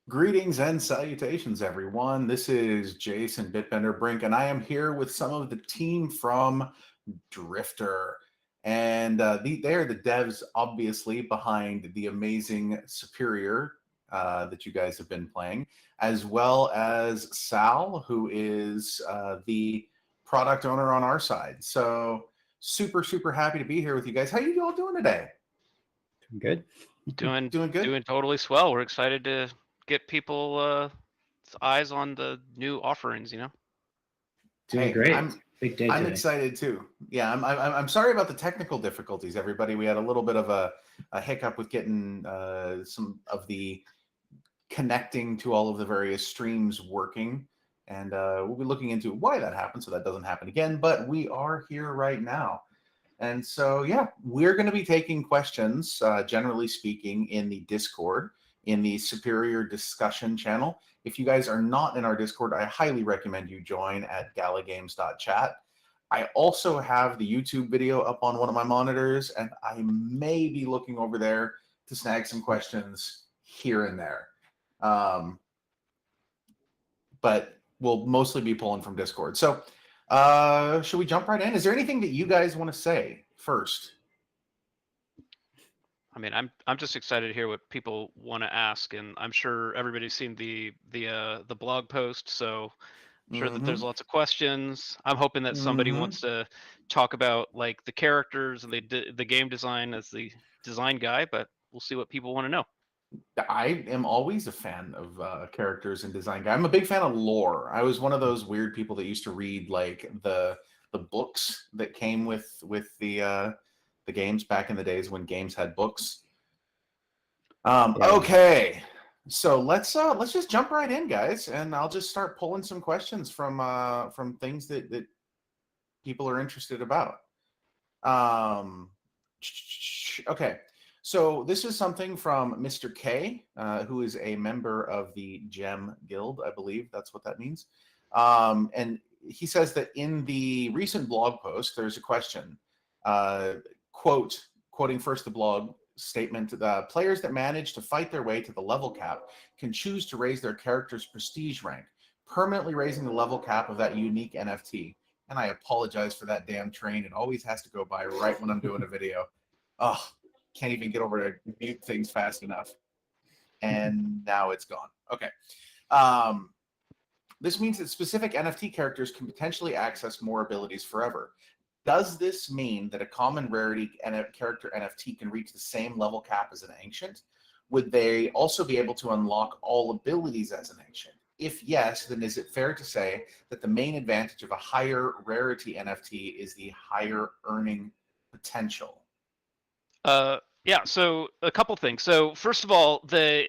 Greetings and salutations, everyone. This is Jason Bitbender Brink, and I am here with some of the team from Drifter. And they are the devs, obviously, behind the amazing Superior that you guys have been playing, as well as Sal, who is the product owner on our side. So super happy to be here with you guys. How you all doing today? Good. Doing Doing good? doing totally swell. We're excited to get people eyes on the new offerings. Doing Hey, great. I'm Big day I'm today. excited too. Yeah, I'm sorry about the technical difficulties, everybody. We had a little bit of a hiccup with getting some of the connecting to all of the various streams working, and we'll be looking into why that happened so that doesn't happen again. But we are here right now. And so, yeah, we're going to be taking questions, generally speaking, in the Discord, in the Superior Discussion channel. If you guys are not in our Discord, I highly recommend you join at galagames.chat. I also have the YouTube video up on one of my monitors, and I may be looking over there to snag some questions here and there. But we'll mostly be pulling from Discord. So, should we jump right in? Is there anything that you guys want to say first? I mean, I'm just excited to hear what people want to ask, and I'm sure everybody's seen the blog post. So I'm sure that there's lots of questions. I'm hoping that somebody wants to talk about like the characters and the game design as the design guy, but we'll see what people want to know. I am always a fan of characters and design guy. I'm a big fan of lore. I was one of those weird people that used to read like the books that came with the games back in the days when games had books. Yeah. Okay, so let's just jump right in, guys, and I'll just start pulling some questions from things that people are interested about. Um, okay, so this is something from Mr. K, who is a member of the Gem Guild, I believe that's what that means. And he says that in the recent blog post, there's a question, quoting first the blog statement, the players that manage to fight their way to the level cap can choose to raise their character's prestige rank, permanently raising the level cap of that unique NFT. And I apologize for that damn train. It always has to go by right when I'm doing a video. Oh, can't even get over to mute things fast enough. And now it's gone. Okay. Um, this means that specific NFT characters can potentially access more abilities forever. Does this mean that a common rarity character NFT can reach the same level cap as an ancient? Would they also be able to unlock all abilities as an ancient? If yes, then is it fair to say that the main advantage of a higher rarity NFT is the higher earning potential? Yeah, so a couple things. So first of all, the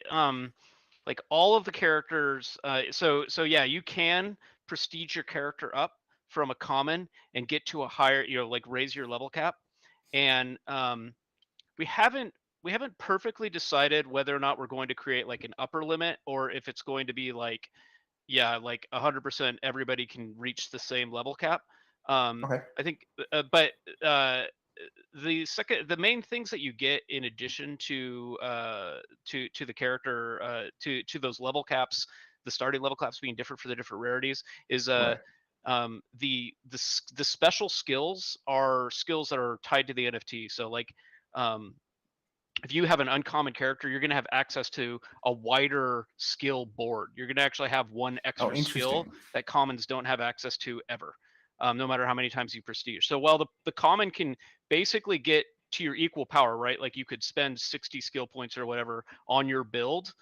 like all of the characters, so yeah, you can prestige your character up from a common and get to a higher, like raise your level cap. And we haven't we haven't perfectly decided whether or not we're going to create like an upper limit, or if it's going to be like, yeah, like 100% everybody can reach the same level cap. Okay. I think, but the main things that you get in addition to the character, to those level caps, the starting level caps being different for the different rarities, is Right. the special skills are skills that are tied to the NFT. So like, um, if you have an uncommon character, you're going to have access to a wider skill board. You're going to actually have one Oh, extra skill interesting. that commons don't have access to ever, no matter how many times you prestige. So while the common can basically get to your equal power, right? Like you could spend 60 skill points or whatever on your build.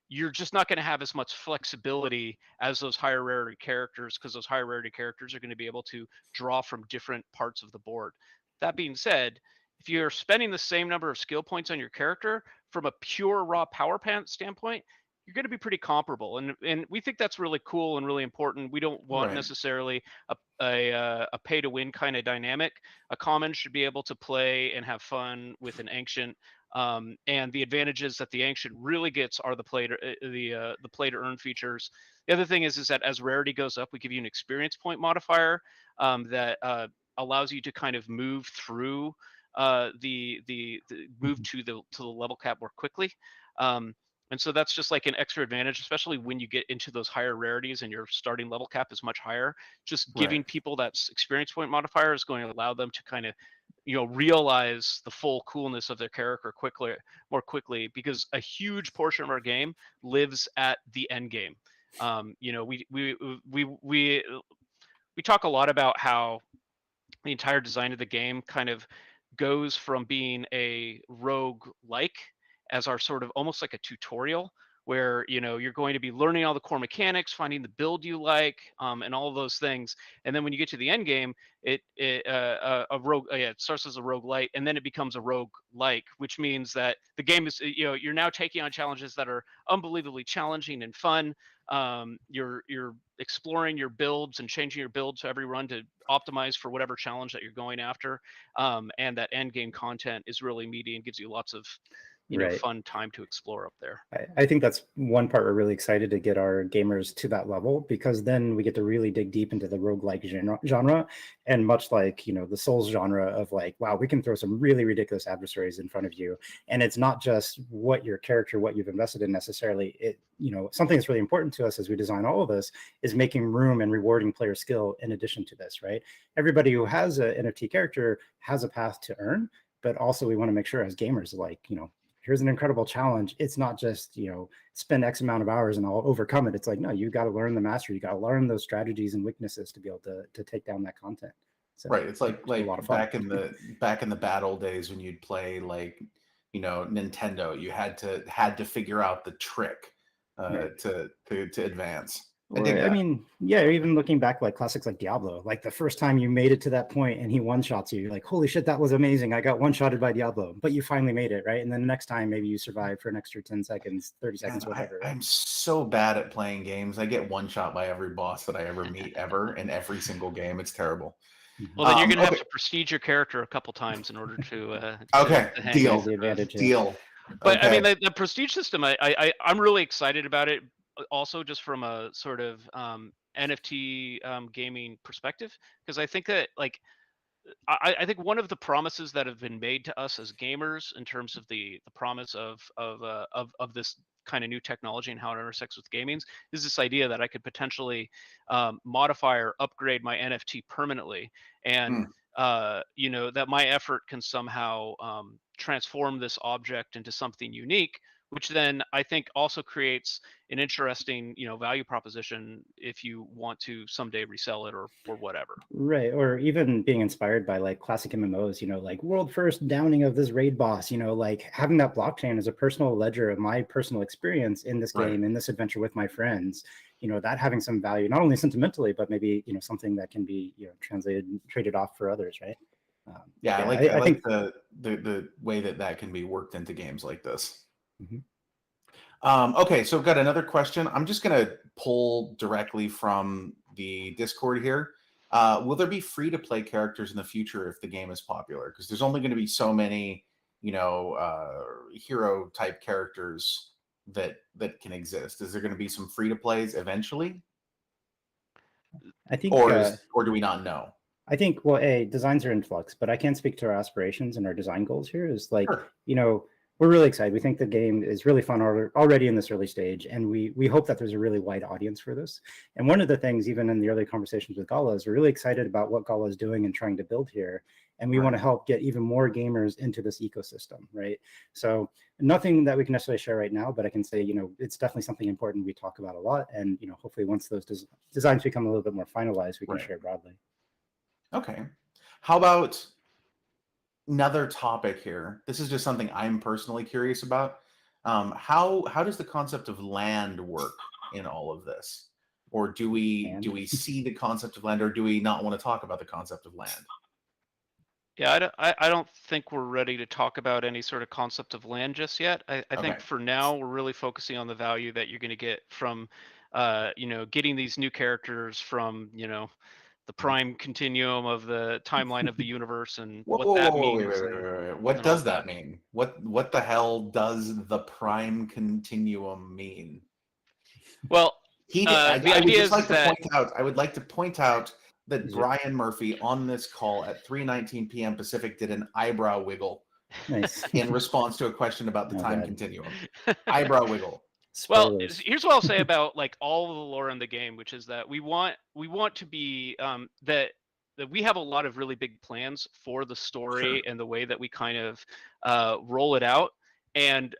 You're just not going to have as much flexibility as those higher rarity characters, because those higher rarity characters are going to be able to draw from different parts of the board. That being said, if you're spending the same number of skill points on your character from a pure raw power pant standpoint, you're going to be pretty comparable, and we think that's really cool and really important. We don't want Right. necessarily a pay to win kind of dynamic. A common should be able to play and have fun with an ancient, and the advantages that the ancient really gets are the play to earn features. The other thing is that as rarity goes up, we give you an experience point modifier, that allows you to kind of move through the move to the level cap more quickly. And so that's just like an extra advantage, especially when you get into those higher rarities and your starting level cap is much higher. Just giving Right. people that experience point modifier is going to allow them to kind of, realize the full coolness of their character more quickly, because a huge portion of our game lives at the end game. We talk a lot about how the entire design of the game kind of goes from being a rogue like as our sort of almost like a tutorial where you're going to be learning all the core mechanics, finding the build you like, and all of those things. And then when you get to the end game, it starts as a rogue light, and then it becomes a rogue like, which means that the game is you're now taking on challenges that are unbelievably challenging and fun. You're exploring your builds and changing your build to every run to optimize for whatever challenge that you're going after. And that end game content is really meaty and gives you lots of Right. fun time to explore up there. I think that's one part we're really excited to get our gamers to that level, because then we get to really dig deep into the roguelike genre. And much like, the Souls genre of like, wow, we can throw some really ridiculous adversaries in front of you. And it's not just what your character, what you've invested in necessarily. It, something that's really important to us as we design all of this is making room and rewarding player skill in addition to this, right? Everybody who has an NFT character has a path to earn, but also we want to make sure as gamers, like, here's an incredible challenge. It's not just, spend X amount of hours and I'll overcome it. It's like, no, you got to learn the mastery. You got to learn those strategies and weaknesses to be able to take down that content. So, Right. It's like a lot of fun. back in the bad old days when you'd play like, Nintendo, you had to figure out the trick Right. to advance. I mean, yeah, even looking back like classics like Diablo, like the first time you made it to that point and he one-shots you, you're like, holy shit, that was amazing. I got one-shotted by Diablo, but you finally made it, right? And then the next time maybe you survive for an extra 10 seconds, 30 seconds, whatever. I'm so bad at playing games. I get one shot by every boss that I ever meet ever in every single game. It's terrible. Well, then you're going to have to prestige your character a couple times in order to okay, deal. The advantage, deal. But okay. I mean, the prestige system, I'm really excited about it. Also, just from a sort of NFT gaming perspective, because I think that I think one of the promises that have been made to us as gamers in terms of the promise of this kind of new technology and how it intersects with gaming is this idea that I could potentially modify or upgrade my NFT permanently, and that my effort can somehow transform this object into something unique, which then I think also creates an interesting, value proposition if you want to someday resell it or whatever. Right. Or even being inspired by like classic MMOs, like world first downing of this raid boss, like having that blockchain as a personal ledger of my personal experience in this game, in this adventure with my friends, that having some value, not only sentimentally, but maybe, something that can be, traded off for others. Right. I like the way that can be worked into games like this. Okay, so I've got another question. I'm just going to pull directly from the Discord here. Will there be free-to-play characters in the future if the game is popular? Because there's only going to be so many, hero-type characters that can exist. Is there going to be some free-to-plays eventually? I think, or do we not know? I think, well, designs are in flux, but I can't speak to our aspirations and our design goals here. Is like, we're really excited. We think the game is really fun already in this early stage, and we hope that there's a really wide audience for this. And one of the things, even in the early conversations with Gala, is we're really excited about what Gala is doing and trying to build here. And we want to help get even more gamers into this ecosystem, right? So nothing that we can necessarily share right now, but I can say, it's definitely something important we talk about a lot. And, hopefully once those designs become a little bit more finalized, we can share broadly. Okay. How about another topic here? This is just something I'm personally curious about. How does the concept of land work in all of this? Or do we see the concept of land, or do we not want to talk about the concept of land? Yeah, I don't think we're ready to talk about any sort of concept of land just yet. I think for now we're really focusing on the value that you're going to get from, getting these new characters from, the prime continuum of the timeline of the universe and what that means. Wait. What does that mean? What the hell does the prime continuum mean? Well, I would like to point out that Brian Murphy on this call at 3:19 p.m. Pacific did an eyebrow wiggle Nice. in response to a question about the time continuum. Eyebrow wiggle. Well, Spoilers. here's what I'll say about like all of the lore in the game, which is that we want to be that we have a lot of really big plans for the story and the way that we kind of roll it out. And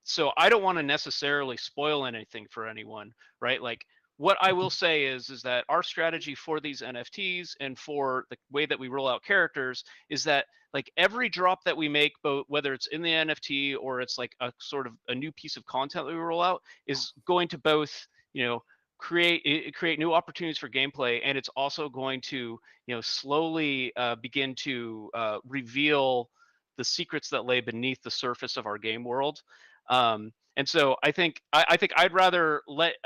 so I don't want to necessarily spoil anything for anyone, right? Like what I will say is that our strategy for these NFTs and for the way that we roll out characters is that like every drop that we make, both whether it's in the NFT or it's like a sort of a new piece of content that we roll out, is going to both, create new opportunities for gameplay, and it's also going to, slowly begin to reveal the secrets that lay beneath the surface of our game world. And so I think I'd rather let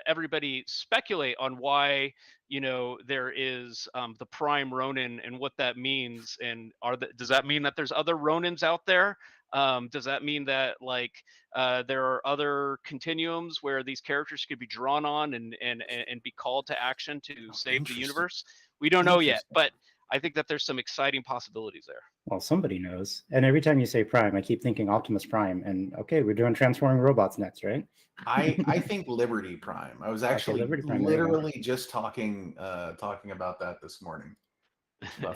everybody speculate on why there is the Prime Ronin and what that means, and does that mean that there's other Ronins out there? Does that mean that like there are other continuums where these characters could be drawn on and be called to action to save the universe? We don't know yet, but I think that there's some exciting possibilities there. Well, somebody knows. And every time you say Prime, I keep thinking Optimus Prime. And okay, we're doing transforming robots next, right? I think Liberty Prime. I was actually literally just talking about that this morning.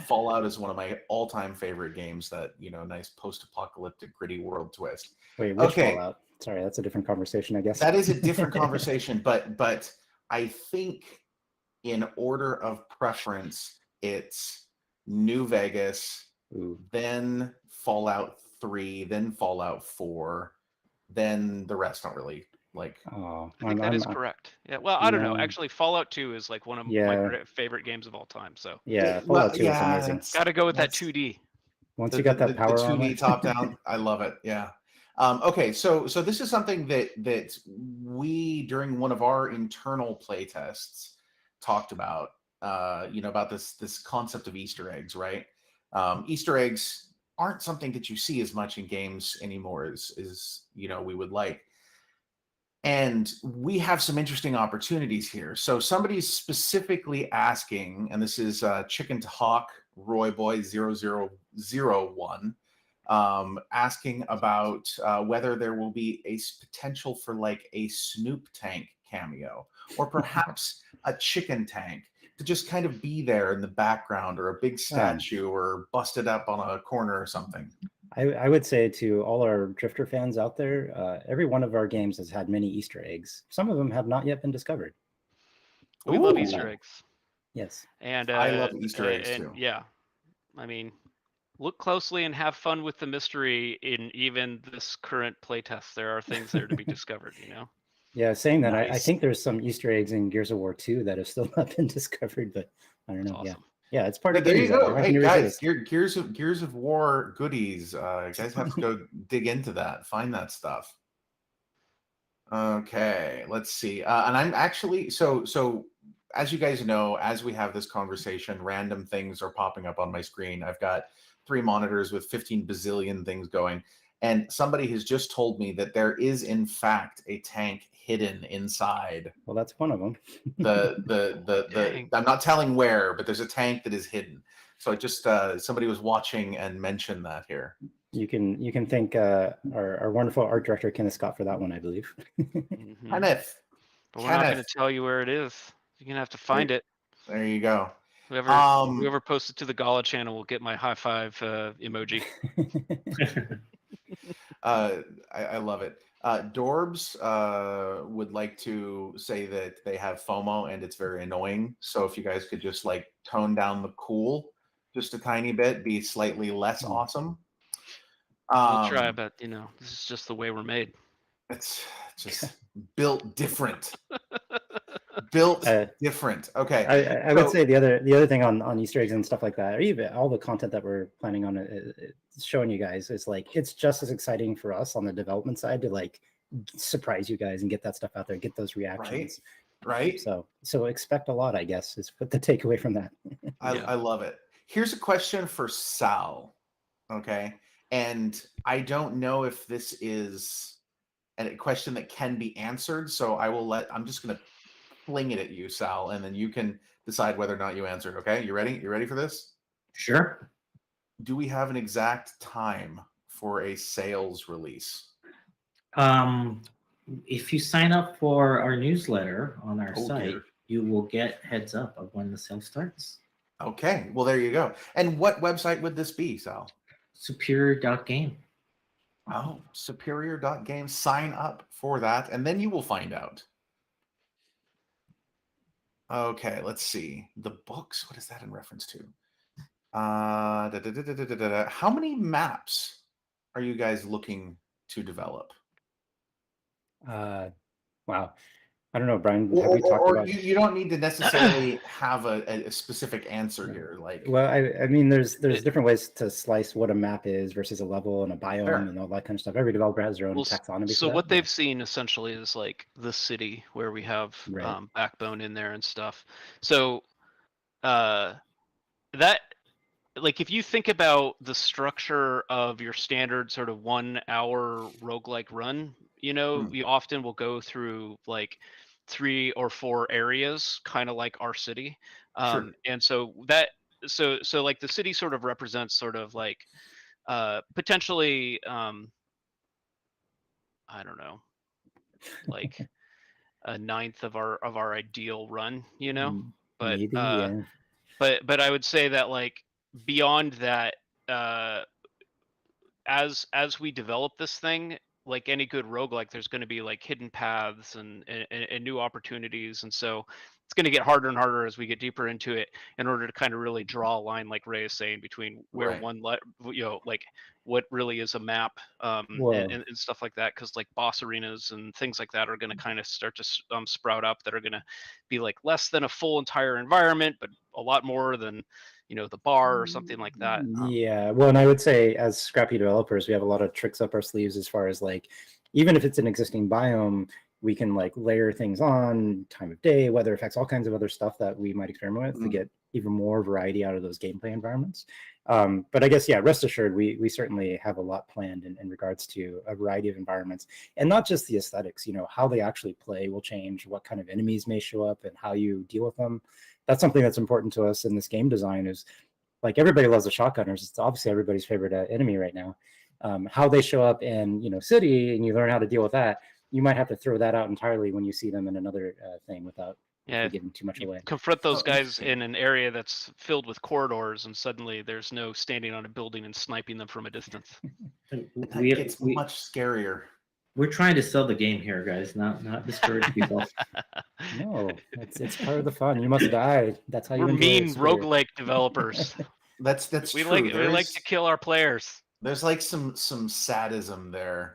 Fallout is one of my all-time favorite games. That nice post-apocalyptic gritty world twist. Wait, which Fallout? Sorry, that's a different conversation, I guess. That is a different conversation, but I think in order of preference, it's New Vegas, then Fallout 3, then Fallout 4, then the rest don't really like. I think that is correct. Yeah. Well, I don't know. Actually, Fallout 2 is like one of my favorite games of all time. So yeah, Fallout 2 is amazing. Got to go with that 2D. Once you got that power the 2D armor. top down, I love it. Yeah. Okay, so this is something that we during one of our internal play tests talked about. About this concept of Easter eggs, right? Easter eggs aren't something that you see as much in games anymore as we would like. And we have some interesting opportunities here. So somebody's specifically asking, and this is Chicken to Hawk Roy Boy 0001, asking about whether there will be a potential for like a Snoop tank cameo, or perhaps a chicken tank to just kind of be there in the background, or a big statue, or busted up on a corner or something. I would say to all our Drifter fans out there, every one of our games has had many Easter eggs. Some of them have not yet been discovered. We love Easter eggs. Yes. And I love Easter eggs too. Yeah. I mean, look closely and have fun with the mystery in even this current playtest. There are things there to be discovered, Yeah, saying that, I think there's some Easter eggs in Gears of War 2 that have still not been discovered, but I don't know. That's awesome. Yeah, it's part of there you go. Hey guys, Gears of War goodies. You guys have to go dig into that, find that stuff. Okay, let's see. And I'm actually so as you guys know, as we have this conversation, random things are popping up on my screen. I've got 3 monitors with 15 bazillion things going. And somebody has just told me that there is, in fact, a tank hidden inside. Well, that's one of them. I'm not telling where, but there's a tank that is hidden. So I just somebody was watching and mentioned that here. You can thank our wonderful art director Kenneth Scott for that one, I believe. Kenneth. But we're not going to tell you where it is. You're going to have to find it. There you go. Whoever posted to the Gala channel will get my high five emoji. I love it. Dorbs would like to say that they have FOMO and it's very annoying. So if you guys could just like tone down the cool just a tiny bit, be slightly less awesome. We'll try, but this is just the way we're made. It's just built different. Built different. Okay. I would say the other thing on Easter eggs and stuff like that, or even all the content that we're planning on showing you guys, is like it's just as exciting for us on the development side to like surprise you guys and get that stuff out there, get those reactions. Right. So expect a lot, I guess, is what the takeaway from that. I love it. Here's a question for Sal. Okay. And I don't know if this is a question that can be answered. So I'm just going to fling it at you, Sal, and then you can decide whether or not you answered. Okay. You ready? You ready for this? Sure. Do we have an exact time for a sales release? If you sign up for our newsletter on our Oh, site, dear. you will get heads up of when the sale starts. Okay, well, there you go. And what website would this be, Sal? Superior.game. Oh, superior.games. Sign up for that, and then you will find out. Okay, let's see. The books, what is that in reference to? How many maps are you guys looking to develop? Wow. I don't know, Brian. Have we talked Or about? you don't need to necessarily have a specific answer here. Like, Well, I mean, there's different ways to slice what a map is versus a level and a biome Sure. and all that kind of stuff. Every developer has their own Well, taxonomy. so for that, what but- they've seen essentially is like the city where we have Right. backbone in there and stuff. So that, like, if you think about the structure of your standard sort of 1 hour roguelike run, you know, Hmm. we often will go through like 3 or 4 areas, kind of like our city. Sure. And so that, so like the city sort of represents sort of like potentially I don't know, like a ninth of our ideal run, you know. But Maybe, yeah. but I would say that like beyond that, as we develop this thing, like any good roguelike, there's going to be like hidden paths and new opportunities, and so it's going to get harder and harder as we get deeper into it in order to kind of really draw a line, like Ray is saying, between where Right. you know, like what really is a map, Whoa. and stuff like that, because like boss arenas and things like that are going to kind of start to sprout up, that are going to be like less than a full entire environment, but a lot more than, you know, the bar or something like that. Yeah, well, and I would say as scrappy developers, we have a lot of tricks up our sleeves as far as like, even if it's an existing biome, we can like layer things on, time of day, weather effects, all kinds of other stuff that we might experiment with to get even more variety out of those gameplay environments. But I guess, yeah, rest assured, we certainly have a lot planned in regards to a variety of environments, and not just the aesthetics, you know, how they actually play will change, what kind of enemies may show up and how you deal with them. That's something that's important to us in this game design. Is like, everybody loves the shotgunners. It's obviously everybody's favorite enemy right now. How they show up in, you know, city, and you learn how to deal with that. You might have to throw that out entirely when you see them in another thing without giving too much You away. confront those guys interesting. in an area that's filled with corridors, and suddenly there's no standing on a building and sniping them from a distance. It's much scarier. We're trying to sell the game here, guys, not discourage people. No, it's part of the fun. You must die. That's how you We're enjoy mean Superior. roguelike developers. That's we true. like to kill our players. There's like some sadism there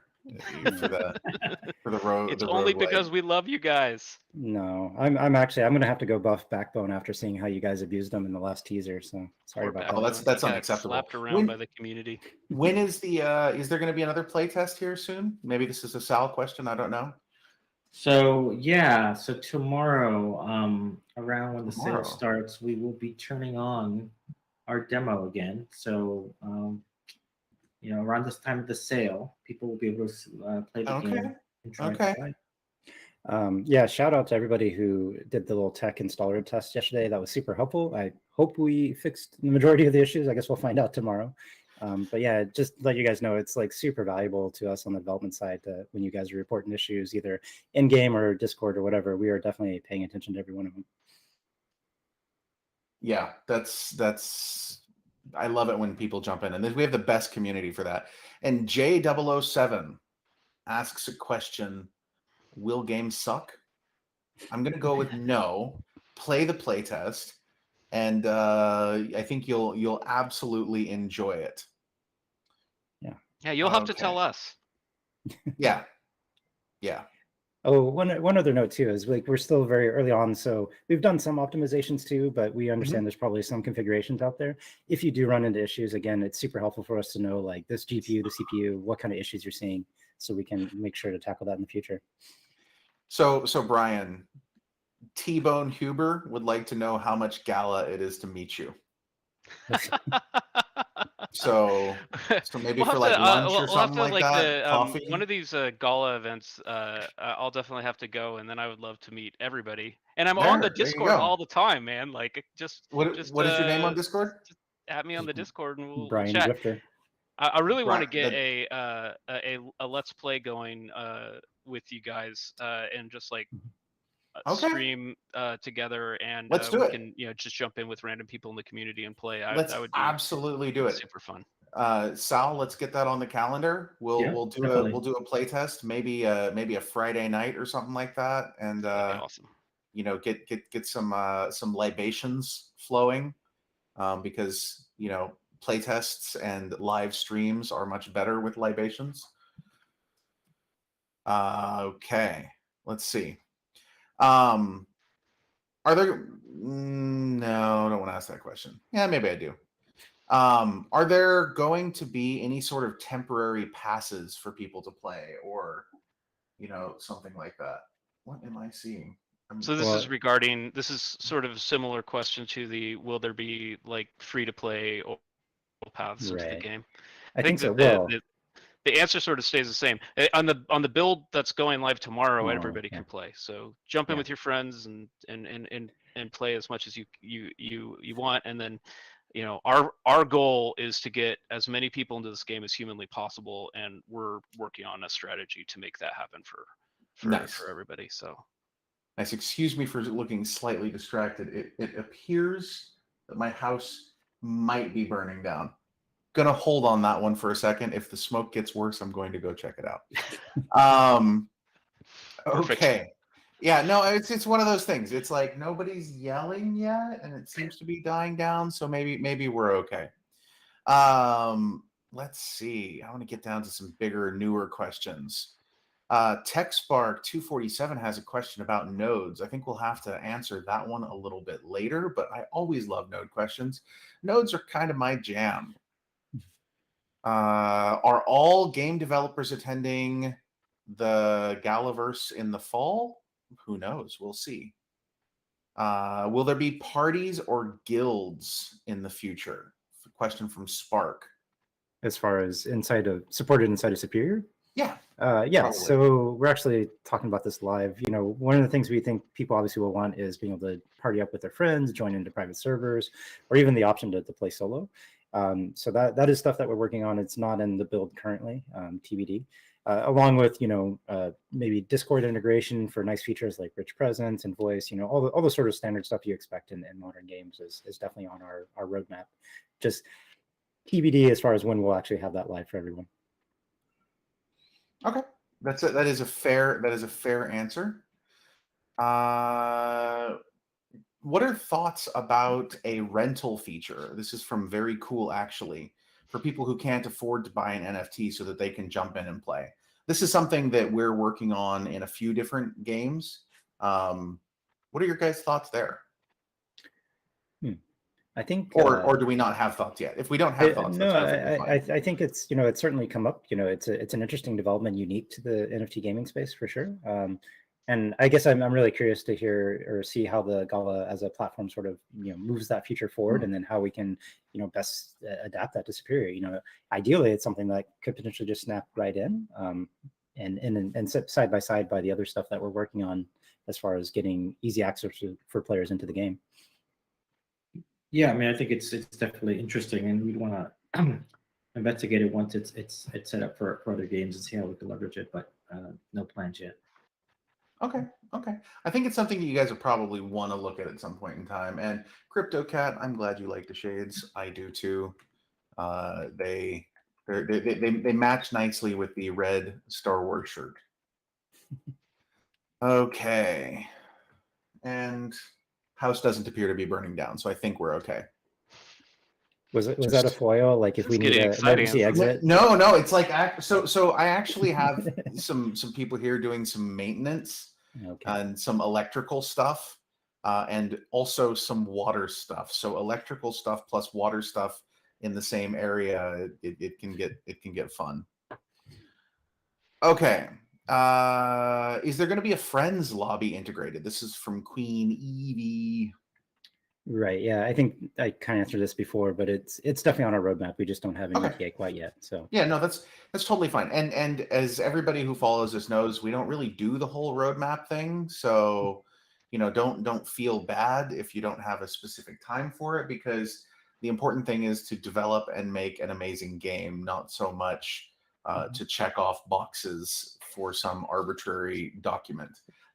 for the road. It's only because we love you guys. No, I'm gonna have to go buff Backbone after seeing how you guys abused them in the last teaser. So sorry about that. Oh, that's unacceptable. Slapped around by the community. When is the is there going to be another play test here soon? Maybe this is a Sal question. I don't know. So yeah, so tomorrow, around when the sale starts, we will be turning on our demo again. So you know, around this time of the sale, people will be able to play the game and try to play. Yeah, shout out to everybody who did the little tech installer test yesterday. That was super helpful. I hope we fixed the majority of the issues. I guess we'll find out tomorrow. But yeah, just let you guys know, it's like super valuable to us on the development side when you guys are reporting issues, either in game or Discord or whatever. We are definitely paying attention to every one of them. Yeah, that's I love it when people jump in, and we have the best community for that. And J007 asks a question: will games suck? I'm gonna go with no. Play the playtest, and I think you'll absolutely enjoy it. Yeah, you'll have to tell us. Yeah. Oh, one other note too is, like, we're still very early on, so we've done some optimizations too, but we understand there's probably some configurations out there. If you do run into issues, again, it's super helpful for us to know, like, this GPU, the CPU, what kind of issues you're seeing, so we can make sure to tackle that in the future. So Brian, T-Bone Huber would like to know how much gala it is to meet you. So maybe for like lunch or something like that, coffee. One of these gala events, I'll definitely have to go, and then I would love to meet everybody. And I'm on the Discord all the time, man. Like, what is your name on Discord? Just add me on the Discord and we'll Brian chat. Drifter. I really want to get a Let's Play going with you guys and just like Okay. stream together, and Let's do we it. can just jump in with random people in the community and play. Let's That would be absolutely do it. super fun. Sal, let's get that on the calendar. Yeah, We'll do definitely. a play test, maybe a Friday night or something like that, and That'd be awesome. get some libations flowing, because play tests and live streams are much better with libations. Okay, let's see. Are there? No, I don't want to ask that question. Yeah, maybe I do. Are there going to be any sort of temporary passes for people to play, or something like that? What am I seeing? So this is regarding, this is sort of a similar question to the, will there be like free to play or paths into the game? I think so. that the answer sort of stays the same. On the build that's going live tomorrow, everybody can play. So jump in with your friends and play as much as you want, and then our goal is to get as many people into this game as humanly possible, and we're working on a strategy to make that happen for everybody. So nice. Excuse me for looking slightly distracted. It appears that my house might be burning down. Gonna hold on that one for a second. If the smoke gets worse, I'm going to go check it out. Okay. Yeah, no, it's one of those things. It's like nobody's yelling yet, and it seems to be dying down. So maybe we're okay. Let's see. I want to get down to some bigger, newer questions. TechSpark 247 has a question about nodes. I think we'll have to answer that one a little bit later, but I always love node questions. Nodes are kind of my jam. Are all game developers attending the Galaverse in the fall? Who knows? We'll see. Will there be parties or guilds in the future? Question from Spark. As far as supported inside of Superior? Yeah. Yeah. Probably. So we're actually talking about this live. One of the things we think people obviously will want is being able to party up with their friends, join into private servers, or even the option to play solo. So that is stuff that we're working on. It's not in the build currently, TBD. Along with maybe Discord integration for nice features like rich presence and voice. All the sort of standard stuff you expect in modern games is definitely on our roadmap. Just TBD as far as when we'll actually have that live for everyone. Okay, that's it. That is a fair answer. What are thoughts about a rental feature? This is from Very Cool, actually, for people who can't afford to buy an NFT so that they can jump in and play. This is something that we're working on in a few different games. What are your guys' thoughts there? I think, or do we not have thoughts yet? If we don't have thoughts, no, that's I think it's it's certainly come up. It's an interesting development, unique to the NFT gaming space for sure. And I guess I'm really curious to hear or see how the Gala as a platform sort of moves that feature forward, and then how we can best adapt that to Superior. Ideally, it's something that could potentially just snap right in, and sit side by side by the other stuff that we're working on as far as getting easy access for players into the game. Yeah, I mean, I think it's definitely interesting, and we'd want to investigate it once it's set up for other games and see how we can leverage it. But no plans yet. Okay. I think it's something that you guys will probably want to look at some point in time. And CryptoCat, I'm glad you like the shades. I do too. They match nicely with the red Star Wars shirt. Okay. And house doesn't appear to be burning down, so I think we're okay. Was that a foil? Like if we need an emergency exit? No. It's like so. I actually have some people here doing some maintenance and some electrical stuff, and also some water stuff. So electrical stuff plus water stuff in the same area, it can get fun. Okay. Is there going to be a friends lobby integrated? This is from Queen Evie. Right. Yeah, I think I kind of answered this before, but it's definitely on our roadmap. We just don't have an ETA quite yet. So yeah, no, that's totally fine. And as everybody who follows us knows, we don't really do the whole roadmap thing. So don't feel bad if you don't have a specific time for it, because the important thing is to develop and make an amazing game, not so much to check off boxes for some arbitrary document.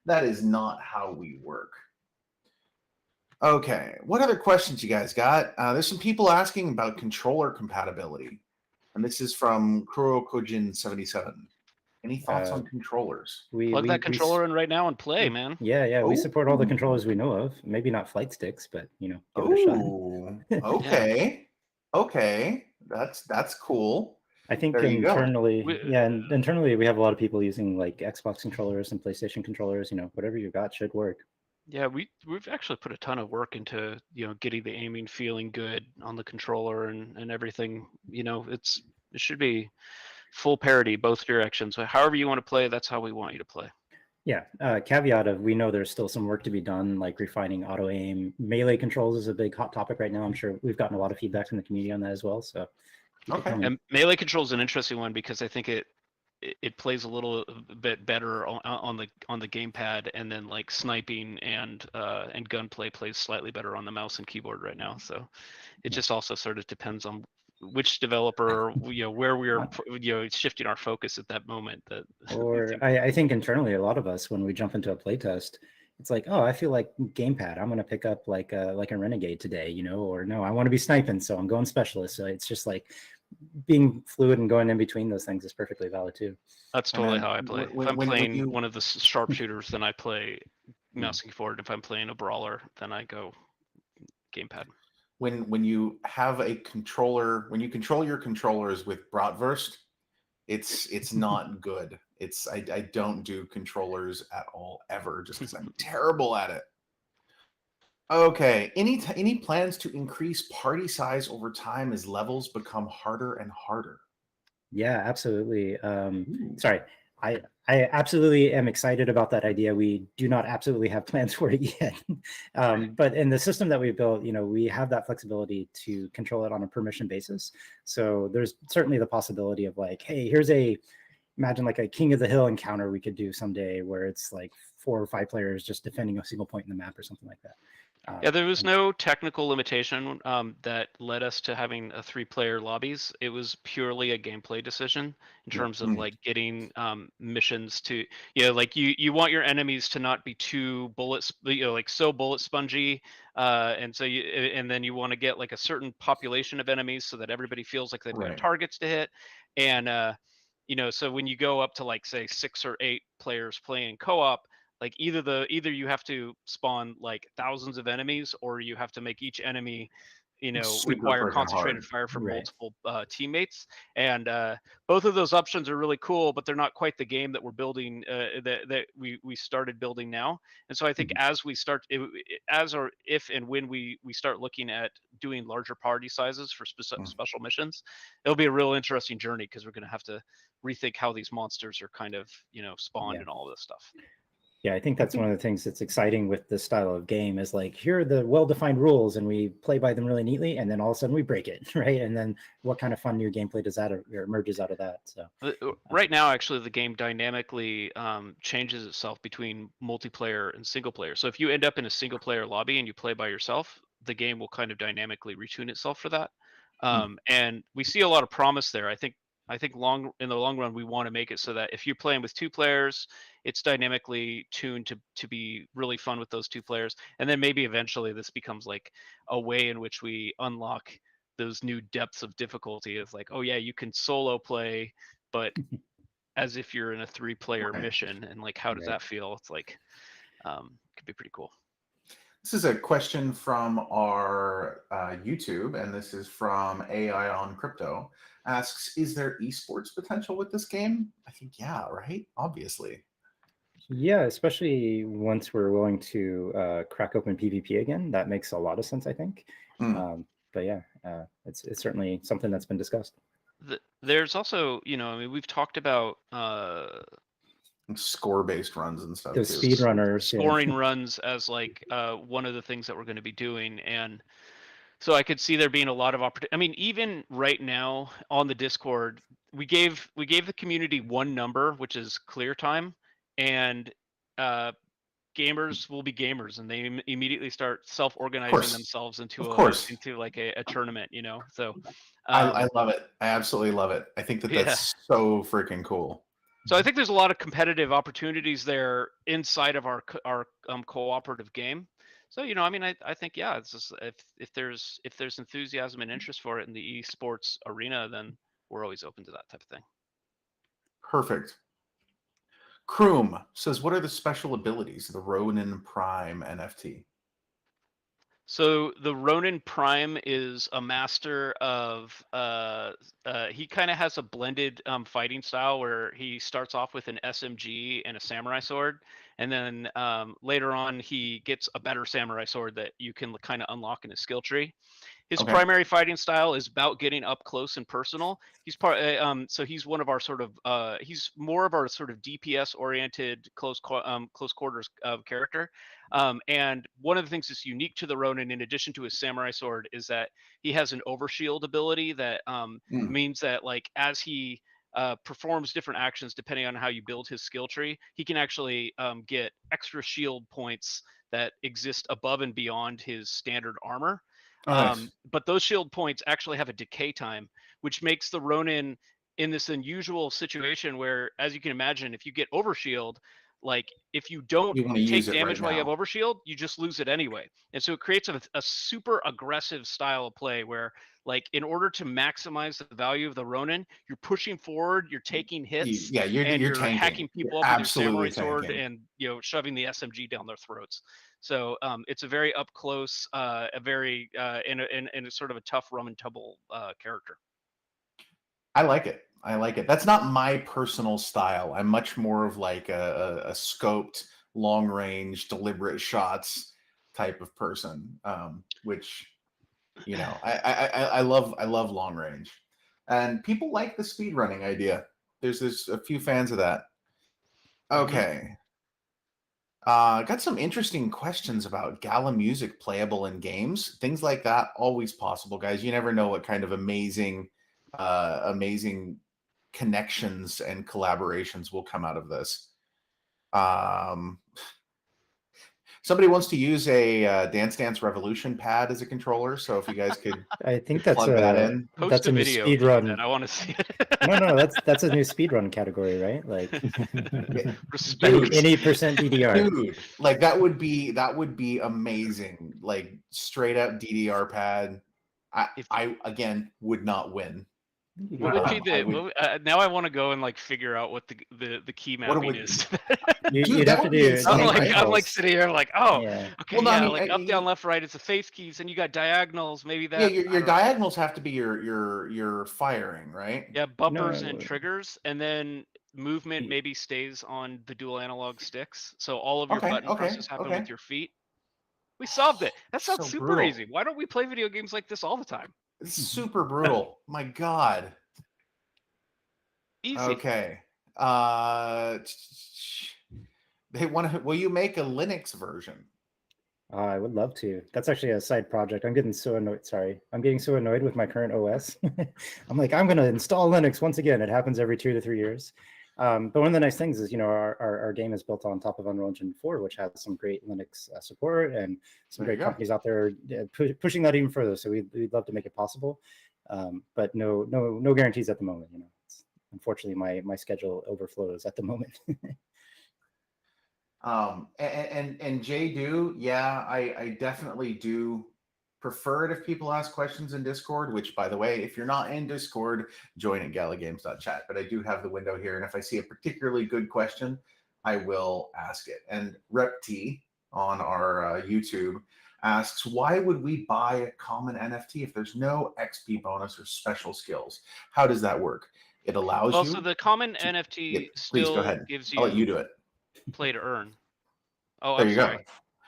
That is not how we work. Okay, what other questions you guys got? There's some people asking about controller compatibility, and this is from KuroKojin77. Any thoughts on controllers? Plug that controller in right now and play, man. Yeah, we support all the Ooh. controllers we know of. Maybe not flight sticks, but give it a shot. Okay, okay, that's cool. I think There you go. internally we have a lot of people using like Xbox controllers and PlayStation controllers. Whatever you got should work. Yeah, we've actually put a ton of work into getting the aiming feeling good on the controller and everything. It should be full parity both directions. So however you want to play, that's how we want you to play. Yeah, caveat of we know there's still some work to be done, like refining auto aim. Melee controls is a big hot topic right now. I'm sure we've gotten a lot of feedback from the community on that as well. So okay, and melee control is an interesting one because I think it plays a little bit better on the gamepad, and then like sniping and gunplay plays slightly better on the mouse and keyboard right now. So it just also sort of depends on which developer, where we are, shifting our focus at that moment. I think internally, a lot of us, when we jump into a playtest, it's like, oh, I feel like gamepad. I'm going to pick up like a Renegade today, or no, I want to be sniping, so I'm going specialist. So it's just like being fluid and going in between those things is perfectly valid too. That's totally how I play. If I'm playing one of the sharpshooters, then I play mouse and keyboard. If I'm playing a brawler, then I go gamepad. When you have a controller, when you control your controllers with bratwurst, it's not good. I don't do controllers at all ever, just because I'm terrible at it. Okay, any plans to increase party size over time as levels become harder and harder? Yeah, absolutely. Sorry, I absolutely am excited about that idea. We do not absolutely have plans for it yet. But in the system that we built, we have that flexibility to control it on a permission basis. So there's certainly the possibility of like, hey, imagine like a King of the Hill encounter we could do someday where it's like 4 or 5 players just defending a single point in the map or something like that. Yeah, there was no technical limitation that led us to having 3-player lobbies. It was purely a gameplay decision in terms of like getting missions to, like you want your enemies to not be too so bullet spongy, and then you want to get like a certain population of enemies so that everybody feels like they've got targets to hit, and so when you go up to like say 6 or 8 players playing co-op, like either you have to spawn like thousands of enemies, or you have to make each enemy require concentrated fire from multiple teammates, and both of those options are really cool, but they're not quite the game that we're building, that we started building now. And so I think as we start if and when we start looking at doing larger party sizes for special missions, it'll be a real interesting journey, because we're going to have to rethink how these monsters are kind of spawned and all this stuff. Yeah, I think that's one of the things that's exciting with this style of game is like, here are the well-defined rules and we play by them really neatly, and then all of a sudden we break it, right? And then what kind of fun new gameplay does that or emerges out of that? So right now, actually, the game dynamically changes itself between multiplayer and single player. So if you end up in a single player lobby and you play by yourself, the game will kind of dynamically retune itself for that. And we see a lot of promise there. I think in the long run, we want to make it so that if you're playing with 2 players, it's dynamically tuned to be really fun with those 2 players. And then maybe eventually this becomes like a way in which we unlock those new depths of difficulty of like, oh yeah, you can solo play, but as if you're in a 3-player mission. And like, how does that feel? It's like, could be pretty cool. This is a question from our YouTube, and this is from AI on Crypto. Asks, is there esports potential with this game? I think, yeah, right? Obviously. Yeah, especially once we're willing to crack open PvP again. That makes a lot of sense, I think. But yeah, it's certainly something that's been discussed. There's also, we've talked about score-based runs and stuff. Those speedrunners, scoring runs as like one of the things that we're going to be doing, and so I could see there being a lot of opportunity. I mean, even right now on the Discord, we gave the community one number, which is clear time, and gamers will be gamers, and they immediately start self-organizing course. themselves into Of course. like a tournament, you know. So I love it. I absolutely love it. I think that Yeah. that's so freaking cool. So I think there's a lot of competitive opportunities there inside of our cooperative game. So you know, I mean, I think yeah, it's just if there's enthusiasm and interest for it in the esports arena, then we're always open to that type of thing. Perfect. Kroom says, what are the special abilities of the Ronin Prime NFT? So the Ronin Prime is a master of he kind of has a blended fighting style where he starts off with an SMG and a samurai sword, and then later on he gets a better samurai sword that you can kind of unlock in his skill tree. His Okay. primary fighting style is about getting up close and personal. He's so he's one of our sort of he's more of our sort of DPS oriented close quarters character. And one of the things that's unique to the Ronin, in addition to his samurai sword, is that he has an overshield ability that means that like as he performs different actions depending on how you build his skill tree, he can actually get extra shield points that exist above and beyond his standard armor. Oh, nice. But those shield points actually have a decay time, which makes the Ronin in this unusual situation where, as you can imagine, if you get overshield, like if you don't You want to take use it damage right while you have now. overshield, you just lose it anyway. And so it creates a super aggressive style of play where, like, in order to maximize the value of the Ronin, you're pushing forward, you're taking hits, Yeah, and you're you're tanking. hacking You're people up with your samurai absolutely sword tanking. and, you know, shoving the SMG down their throats. So it's a very up close, a very in a sort of a tough rum and tumble character. I like it. I like it. That's not my personal style. I'm much more of like a scoped, long range, deliberate shots type of person. Which, you know, I love long range, and people like the speed running idea. There's a few fans of that. Okay. Got some interesting questions about Gala music playable in games. Things like that, always possible, guys. You never know what kind of amazing connections and collaborations will come out of this. Somebody wants to use a Dance Dance Revolution pad as a controller, so if you guys could I think that's plug that in. Post a new video speed if you do run. that. I want to see it. No, that's a new speed run category, right? Like Respect. any percent DDR. Dude, like that would be amazing. Like straight up DDR pad. I again would not win. What would be I the? would, Now I want to go and like figure out what the key what it mapping would, is. dude, You'd that have to would be do insane, right? I'm like sitting here like, oh, Yeah. okay, Well, no, yeah, I mean, like up, down, left, right. It's the faith keys, and you got diagonals. Maybe yeah, that. your diagonals have to be your firing, right? Yeah, bumpers No. and triggers, and then movement maybe stays on the dual analog sticks. So all of your button presses happen with your feet. We solved it. That sounds So super brutal. easy. Why don't we play video games like this all the time? It's super brutal. My God. Easy. Okay. They want to. Will you make a Linux version? I would love to. That's actually a side project. I'm getting so annoyed. Sorry. I'm getting so annoyed with my current OS. I'm like, I'm going to install Linux once again. It happens every 2 to 3 years. But one of the nice things is, you know, our game is built on top of Unreal Engine 4, which has some great Linux support and some great companies out there pushing that even further. So we'd love to make it possible. But no guarantees at the moment. You know, unfortunately, my schedule overflows at the moment. And Jay do, yeah, I definitely do prefer it if people ask questions in Discord, which by the way, if you're not in Discord, join at galagames.chat. But I do have the window here, and if I see a particularly good question, I will ask it. And Repti on our YouTube asks, why would we buy a common NFT if there's no XP bonus or special skills? How does that work? It allows you. So the common NFT please go still ahead. gives I'll let you do it. Play to earn. Oh, there I'm you sorry. go.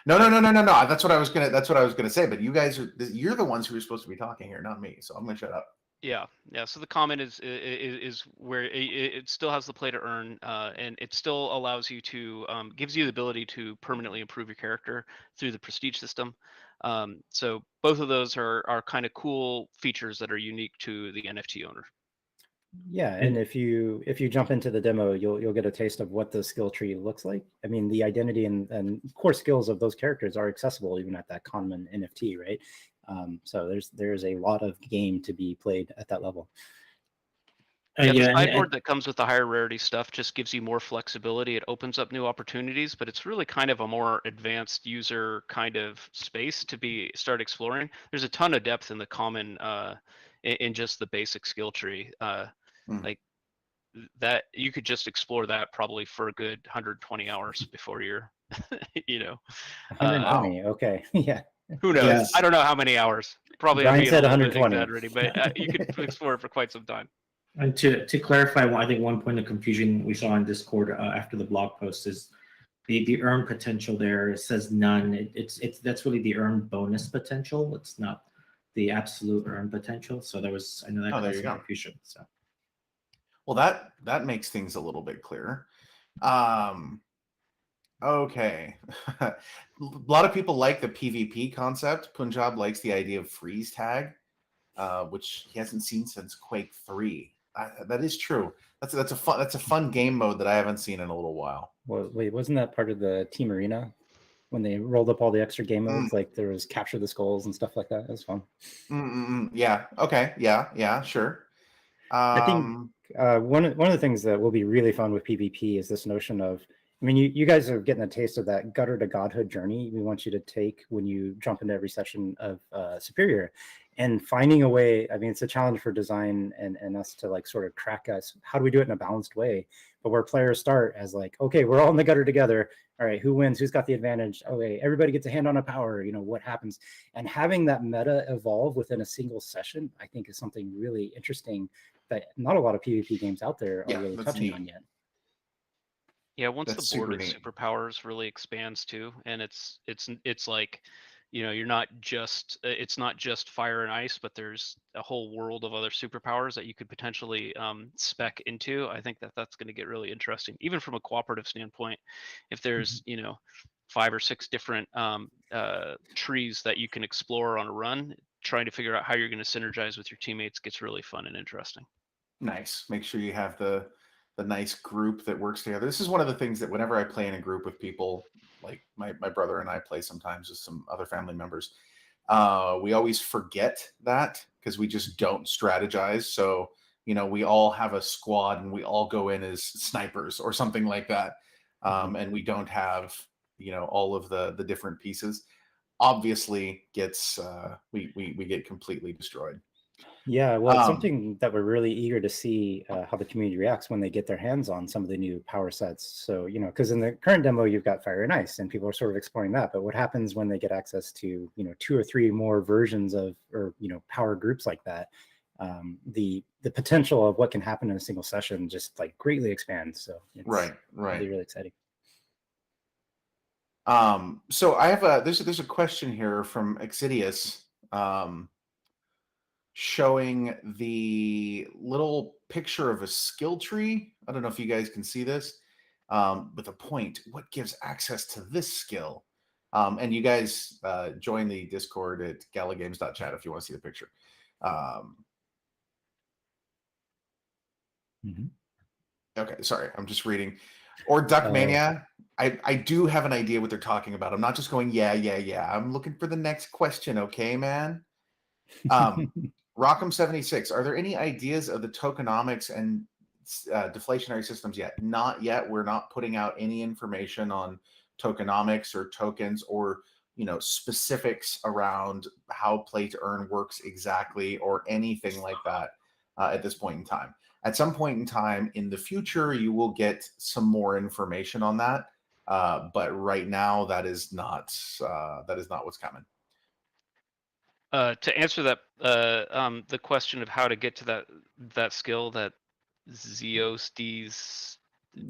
No. That's what I was gonna say. But you're the ones who are supposed to be talking here, not me. So I'm gonna shut up. Yeah. So the common is where it still has the play to earn, and it still allows you to gives you the ability to permanently improve your character through the prestige system. So both of those are kind of cool features that are unique to the NFT owner. Yeah, and if you jump into the demo, you'll get a taste of what the skill tree looks like. I mean, the identity and core skills of those characters are accessible even at that common NFT, right? So there's a lot of game to be played at that level. Yeah, the Yeah, sideboard that comes with the higher rarity stuff just gives you more flexibility. It opens up new opportunities, but it's really kind of a more advanced user kind of space to start exploring. There's a ton of depth in the common in just the basic skill tree. Like that, you could just explore that probably for a good 120 hours before you're, you know. 120. Okay, yeah. Who knows? Yeah. I don't know how many hours. Probably I'm Brian being said a little bit 120. exaggerating, but you could explore it for quite some time. And to clarify, I think one point of confusion we saw in Discord after the blog post is the earn potential there. It says none. It's that's really the earn bonus potential. It's not the absolute earn potential. So there was, I know that caused some confusion. So well, that makes things a little bit clearer. Okay. A lot of people like the PvP concept. Punjab likes the idea of freeze tag, which he hasn't seen since Quake 3. That is true. That's a fun game mode that I haven't seen in a little while. Well, wait, wasn't that part of the Team Arena when they rolled up all the extra game modes? Like there was capture the skulls and stuff like that. It was fun. Yeah. Okay. Yeah. Sure. I think one of the things that will be really fun with PvP is this notion of, I mean, you guys are getting a taste of that gutter to godhood journey we want you to take when you jump into every session of Superior, and finding a way. I mean, it's a challenge for design and us to like sort of crack us. How do we do it in a balanced way? But where players start as like, okay, we're all in the gutter together. All right, who wins? Who's got the advantage? Okay, everybody gets a hand on a power. You know, what happens? And having that meta evolve within a single session, I think is something really interesting that not a lot of PvP games out there are really touching on yet. Yeah, once That's the board of super neat. superpowers really expands too, and it's like, you know, you're not just it's not just fire and ice, but there's a whole world of other superpowers that you could potentially spec into. I think that's going to get really interesting, even from a cooperative standpoint. If there's you know 5 or 6 different trees that you can explore on a run, trying to figure out how you're going to synergize with your teammates gets really fun and interesting. Nice. Make sure you have the nice group that works together. This is one of the things that whenever I play in a group with people, like my brother and I play sometimes with some other family members, we always forget that because we just don't strategize. So, you know, we all have a squad and we all go in as snipers or something like that. And we don't have, you know, all of the different pieces. Obviously gets we get completely destroyed. Yeah, well, it's something that we're really eager to see how the community reacts when they get their hands on some of the new power sets. So, you know, because in the current demo, you've got Fire and Ice, and people are sort of exploring that. But what happens when they get access to, you know, 2 or 3 more versions of, or, you know, power groups like that? The potential of what can happen in a single session just like greatly expands. So it's right. really exciting. So I have there's a question here from Exidius. Showing the little picture of a skill tree. I don't know if you guys can see this, with a point. What gives access to this skill? And you guys join the Discord at galagames.chat if you want to see the picture. Okay, sorry, I'm just reading. Or Duckmania. I do have an idea what they're talking about. I'm not just going, yeah. I'm looking for the next question, okay, man? Rockham76, are there any ideas of the tokenomics and deflationary systems yet? Not yet. We're not putting out any information on tokenomics or tokens or, you know, specifics around how play to earn works exactly or anything like that at this point in time. At some point in time in the future, you will get some more information on that. But right now, that is not what's coming. To answer that, the question of how to get to that skill, that Zeostes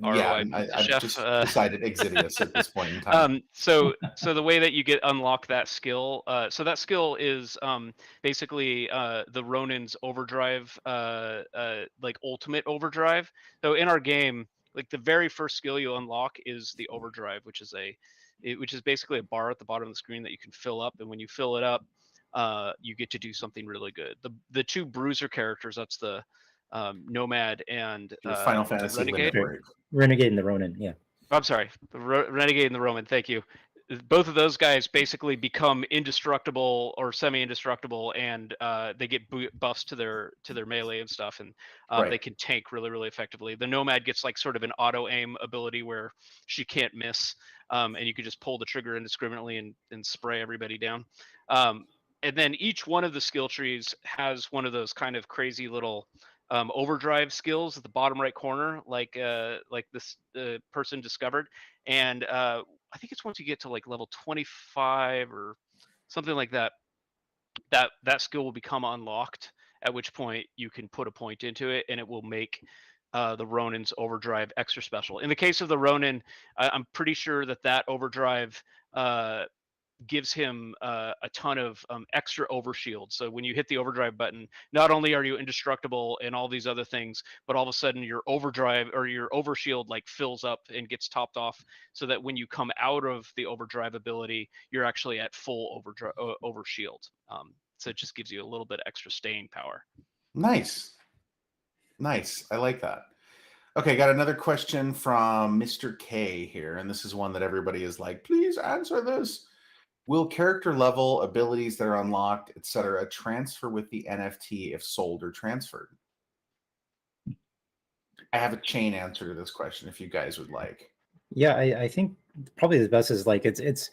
ROI I've chef, just decided Exidius at this point in time. So the way that you unlock that skill, so that skill is basically the Ronin's overdrive, like ultimate overdrive. So in our game, like the very first skill you unlock is the overdrive, which is basically a bar at the bottom of the screen that you can fill up, and when you fill it up, you get to do something really good. The 2 bruiser characters, that's the Nomad and Final Fantasy Renegade. Limit Break. Renegade and the Ronin, yeah. I'm sorry, the Renegade and the Roman. Thank you. Both of those guys basically become indestructible or semi-indestructible, and they get buffs to their melee and stuff, and Right. they can tank really, really effectively. The Nomad gets like sort of an auto aim ability where she can't miss, and you can just pull the trigger indiscriminately and spray everybody down. And then each one of the skill trees has one of those kind of crazy little overdrive skills at the bottom right corner, like this person discovered. And I think it's once you get to like level 25 or something like that, that skill will become unlocked, at which point you can put a point into it and it will make the Ronin's overdrive extra special. In the case of the Ronin, I'm pretty sure that overdrive gives him a ton of extra overshield. So when you hit the overdrive button, not only are you indestructible and all these other things, but all of a sudden your overdrive or your overshield like fills up and gets topped off, so that when you come out of the overdrive ability, you're actually at full overshield. So it just gives you a little bit extra staying power. Nice. I like that. Okay, got another question from Mr. K here, and this is one that everybody is like, please answer this. Will character level, abilities that are unlocked, etc., transfer with the NFT if sold or transferred? I have a chain answer to this question if you guys would like. Yeah, I think probably the best is like it's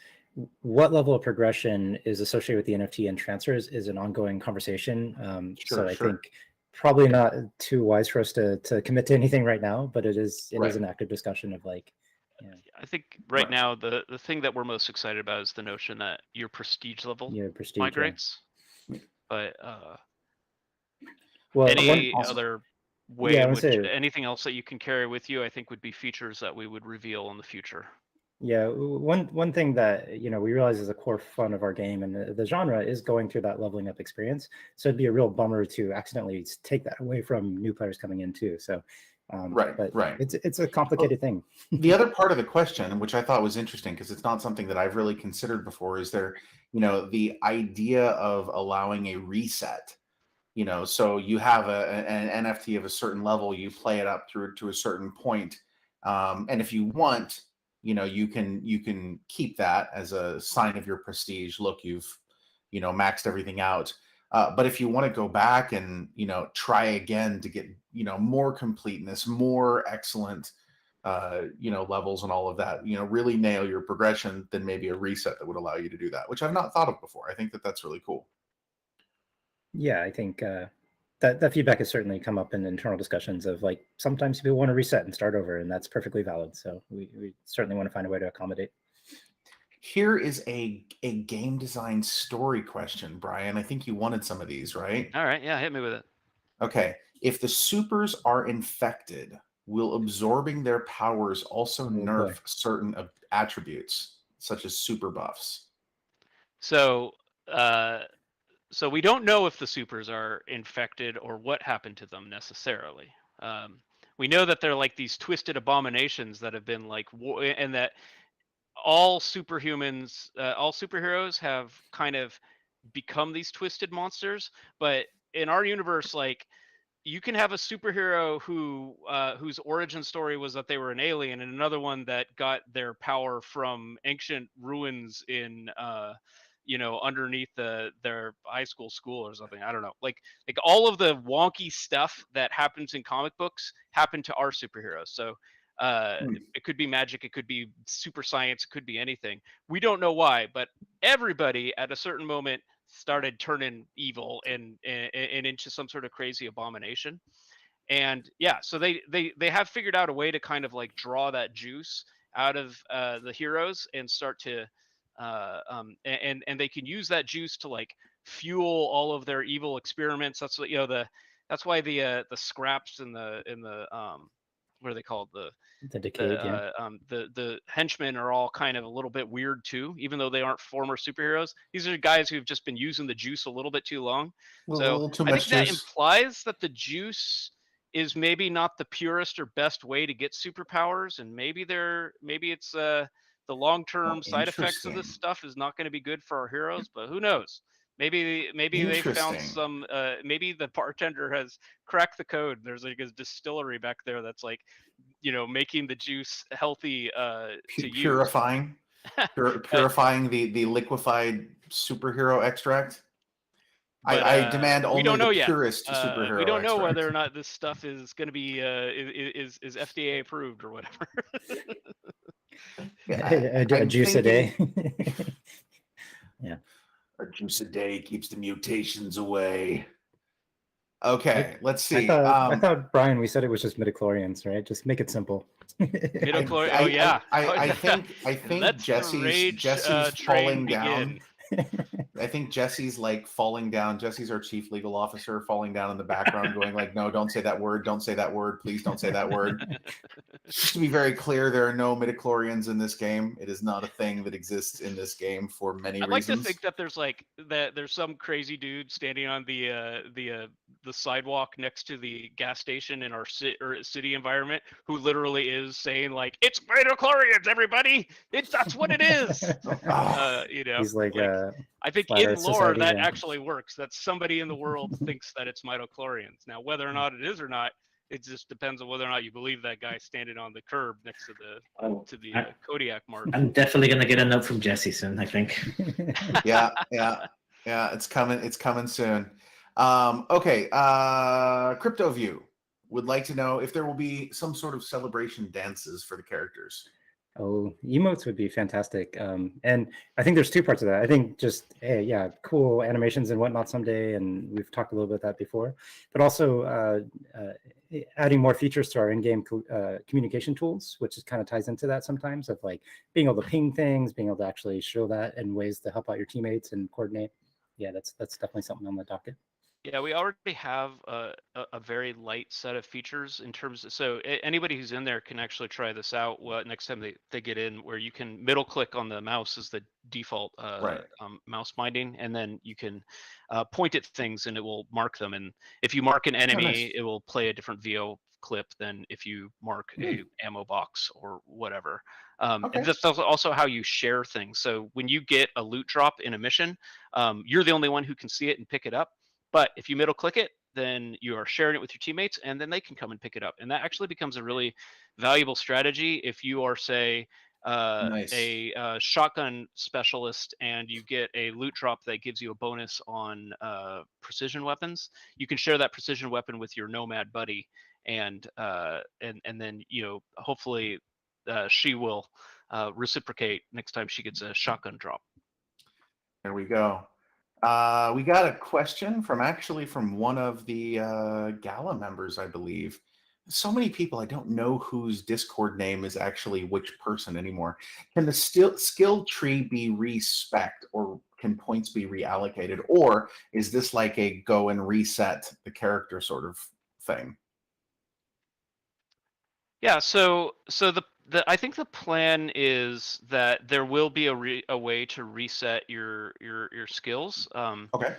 what level of progression is associated with the NFT and transfers is an ongoing conversation. So I think probably not too wise for us to commit to anything right now, but it is an active discussion of like. Yeah. I think right now the thing that we're most excited about is the notion that your prestige level migrates. Yeah. But well, any other way in which anything else that you can carry with you, I think would be features that we would reveal in the future. Yeah, one thing that we realize is a core fun of our game and the genre is going through that leveling up experience. So it'd be a real bummer to accidentally take that away from new players coming in too. So right. It's a complicated thing. The other part of the question, which I thought was interesting because it's not something that I've really considered before, is there, the idea of allowing a reset. So you have an NFT of a certain level, you play it up through to a certain point, and if you want, you can keep that as a sign of your prestige. Look, you've maxed everything out. But if you want to go back and try again to get more completeness, more excellent levels and all of that, really nail your progression, then maybe a reset that would allow you to do that, which I've not thought of before. I think that that's really cool. Yeah, I think that feedback has certainly come up in internal discussions of like sometimes people want to reset and start over, and that's perfectly valid. So we certainly want to find a way to accommodate. Here is a game design story question, Brian. I think you wanted some of these, right? All right, yeah, hit me with it. Okay. If the supers are infected, will absorbing their powers also nerf certain attributes, such as super buffs? So we don't know if the supers are infected or what happened to them necessarily. We know that they're like these twisted abominations that have been like, and that all superhumans, all superheroes have kind of become these twisted monsters. But in our universe, like, you can have a superhero whose origin story was that they were an alien, and another one that got their power from ancient ruins in underneath their high school or something. I don't know. Like all of the wonky stuff that happens in comic books happened to our superheroes. So it could be magic, it could be super science, it could be anything. We don't know why, but everybody at a certain moment started turning evil and into some sort of crazy abomination. And yeah, so they have figured out a way to kind of like draw that juice out of the heroes and start to and they can use that juice to like fuel all of their evil experiments. That's what that's why the scraps in the what are they called, the decayed, the henchmen are all kind of a little bit weird too, even though they aren't former superheroes. These are guys who've just been using the juice a little bit too long. So I think that implies that the juice is maybe not the purest or best way to get superpowers, and maybe it's the long-term side effects of this stuff is not going to be good for our heroes, but who knows? Maybe they found Interesting. some. Maybe the bartender has cracked the code. There's like a distillery back there that's like, making the juice healthy to use. Purifying, purifying the liquefied superhero extract. But I demand we only don't know the yet. purest superhero We don't know extract. whether or not this stuff is going to be is FDA approved or whatever. Yeah, a I'm juice thinking- a day. Yeah. A juice a day keeps the mutations away. Okay, let's see. I thought, Brian, we said it was just midichlorians, right? Just make it simple. Midichlorian. I- Oh yeah. I think Let the rage Jesse's train falling down. begin. I think Jesse's like falling down. Jesse's our chief legal officer, falling down in the background, going like, "No, don't say that word. Don't say that word. Please don't say that word." Just to be very clear, there are no midichlorians in this game. It is not a thing that exists in this game for many I'd reasons. like to think that there's some crazy dude standing on the sidewalk next to the gas station in our city environment who literally is saying like, "It's midichlorians, everybody! That's what it is." He's like I think Flat in Earth lore Society, that yeah. actually works. That somebody in the world thinks that it's midichlorians. Now, whether or not it is or not, it just depends on whether or not you believe that guy standing on the curb next to the Kodiak mark. I'm definitely gonna get a note from Jesse soon, I think. yeah. It's coming. It's coming soon. Okay. Crypto View would like to know if there will be some sort of celebration dances for the characters. Oh, emotes would be fantastic. And I think there's two parts of that. I think just, yeah, cool animations and whatnot someday. And we've talked a little bit about that before, but also adding more features to our in-game communication tools, which kind of ties into that sometimes, of like being able to ping things, being able to actually show that in ways to help out your teammates and coordinate. Yeah, that's definitely something on the docket. Yeah, we already have a very light set of features in terms of, so anybody who's in there can actually try this out next time they get in, where you can middle click on the mouse as the default mouse binding, and then you can point at things and it will mark them. And if you mark an enemy, nice. It will play a different VO clip than if you mark a ammo box or whatever. And that's also how you share things. So when you get a loot drop in a mission, you're the only one who can see it and pick it up. But if you middle click it, then you are sharing it with your teammates, and then they can come and pick it up. And that actually becomes a really valuable strategy if you are, say, a shotgun specialist and you get a loot drop that gives you a bonus on precision weapons. You can share that precision weapon with your nomad buddy, and then hopefully she will reciprocate next time she gets a shotgun drop. There we go. We got a question from one of the Gala members, I believe. So many people, I don't know whose Discord name is actually which person anymore. Can the skill tree be respect, or can points be reallocated, or is this like a go and reset the character sort of thing? Yeah, so I think the plan is that there will be a way to reset your skills. Okay.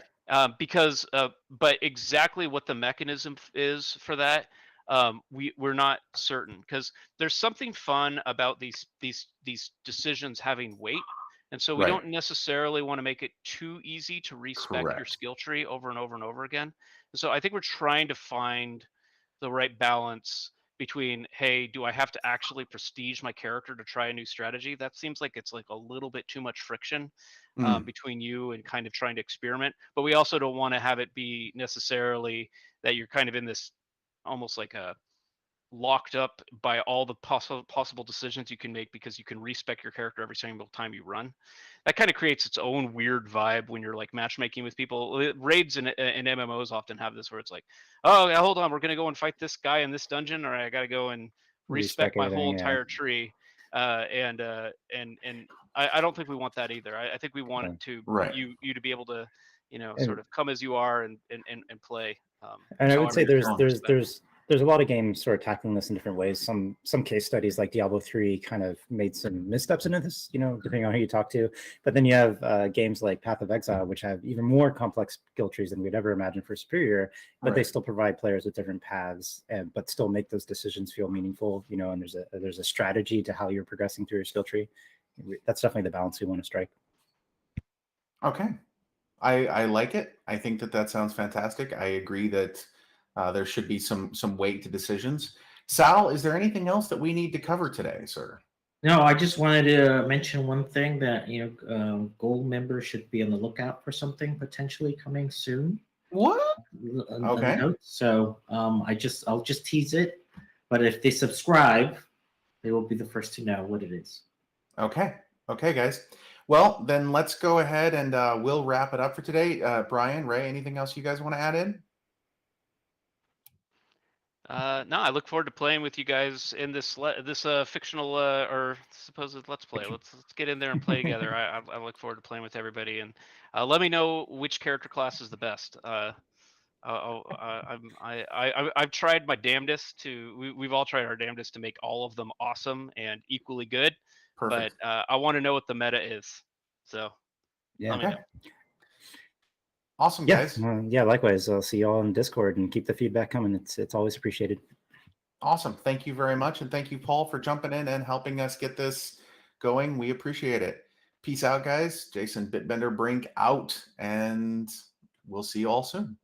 Because but exactly what the mechanism is for that, we're not certain, because there's something fun about these decisions having weight, and so we don't necessarily want to make it too easy to respec your skill tree over and over and over again. And so I think we're trying to find the right balance between, hey, do I have to actually prestige my character to try a new strategy? That seems like it's like a little bit too much friction between you and kind of trying to experiment. But we also don't want to have it be necessarily that you're kind of in this almost like a locked up by all the possible decisions you can make, because you can respec your character every single time you run. That kind of creates its own weird vibe when you're like matchmaking with people. Raids and MMOs often have this, where it's like, oh yeah, hold on, we're gonna go and fight this guy in this dungeon, or I gotta go and respec my whole entire tree. And I don't think we want that either. I think we want it to you to be able to sort of come as you are and play. And I would say there's a lot of games sort of tackling this in different ways. Some case studies like Diablo 3 kind of made some missteps into this, depending on who you talk to. But then you have games like Path of Exile, which have even more complex skill trees than we'd ever imagine for Superior, but they still provide players with different paths, but still make those decisions feel meaningful, and there's a strategy to how you're progressing through your skill tree. That's definitely the balance we want to strike. Okay. I like it. I think that sounds fantastic. I agree that there should be some weight to decisions. Sal, is there anything else that we need to cover today, sir? No, I just wanted to mention one thing that gold members should be on the lookout for something potentially coming soon. What? A Okay. note. So I'll just tease it, but if they subscribe, they will be the first to know what it is. Okay. Okay, guys. Well, then let's go ahead and we'll wrap it up for today. Brian, Ray, anything else you guys want to add in? No, I look forward to playing with you guys in this fictional or supposed let's play. Let's get in there and play together. I look forward to playing with everybody, and let me know which character class is the best. I've tried my damnedest to. We've all tried our damnedest to make all of them awesome and equally good. Perfect. But I want to know what the meta is. So Yeah. let me Okay. know. Awesome, Yeah. guys. Yeah. Likewise. I'll see you all in Discord and keep the feedback coming. It's always appreciated. Awesome. Thank you very much. And thank you, Paul, for jumping in and helping us get this going. We appreciate it. Peace out, guys. Jason Bitbender Brink out, and we'll see you all soon.